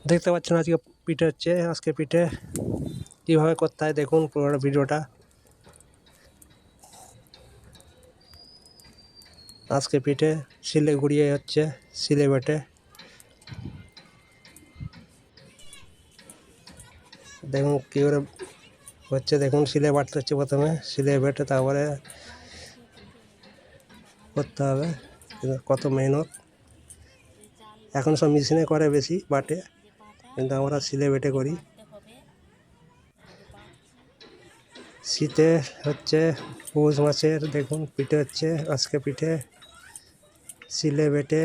দেখতে পাচ্ছেন আজকে পিঠে হচ্ছে। আজকে পিঠে কীভাবে করতে হয় দেখুন পুরো ভিডিওটা। আজকে পিঠে শিলে গুঁড়িয়ে হচ্ছে, শিলে বেটে। দেখুন কী করে হচ্ছে, দেখুন শিলে বাটতে হচ্ছে প্রথমে, শিলে বেটে তারপরে করতে হবে। কত মেহনত! এখন সব মেশিনে করে বেশি বাটে, কিন্তু আমরা শিলে বেটে করি। শীতে হচ্ছে পৌষ মাসের দেখুন পিঠে হচ্ছে আজকে পিঠে শিলে বেটে।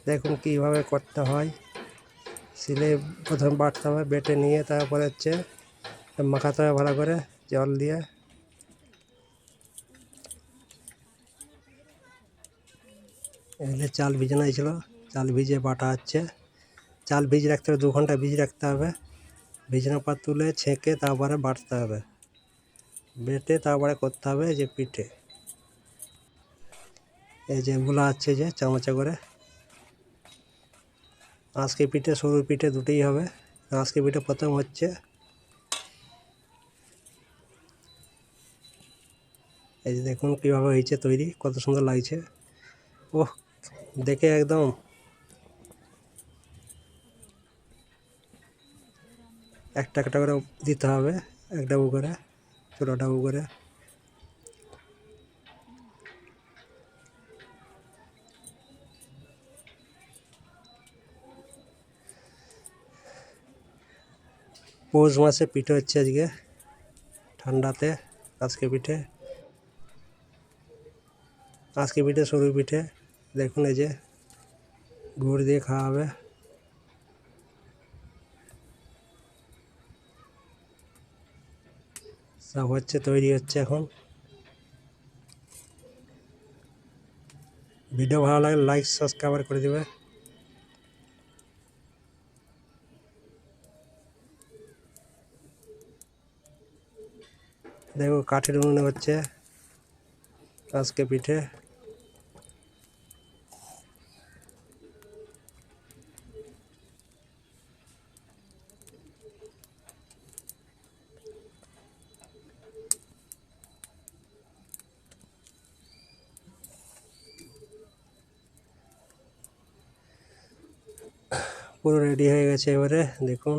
দেখুন কীভাবে করতে হয়। শিলে প্রথমে বাটতে হবে, বেটে নিয়ে তারপরে হচ্ছে মাখাতে হবে ভালো করে জল দিয়ে। এগুলো চাল ভিজানো হয়েছিল, চাল ভিজিয়ে বাটা হচ্ছে। চাল ভিজিয়ে রাখতে হবে, 2 ঘন্টা ভিজিয়ে রাখতে হবে। ভিজানোর পর তুলে ছেঁকে তারপরে বাটতে হবে, বেটে তারপরে করতে হবে যে পিঠে। এই যে গুলা আছে যে চামচে করে। আজকে পিঠে সরু পিঠে দুটোই হবে। আজকে পিঠে প্রথম হচ্ছে। এই যে দেখুন কীভাবে হয়েছে তৈরি, কত সুন্দর লাগছে। ওহ, দেখে একদম একটা একটা করে দিতে হবে, এক ডাবু করে, ছোটো ডাবু করে। পৌষ মাসে পিঠে হচ্ছে আজকে, ঠান্ডাতে আজকে পিঠে। আজকে পিঠে সরু পিঠে দেখুন, এই যে গুড় দিয়ে খাওয়া হবে। সব হচ্ছে, তৈরি হচ্ছে এখন। ভিডিও ভালো লাগলে লাইক সাবস্ক্রাইব করে দেবে। দেখো কাঠের উনুনে হচ্ছে আজকে পিঠে। পুরো রেডি হয়ে গেছে, এবারে দেখুন।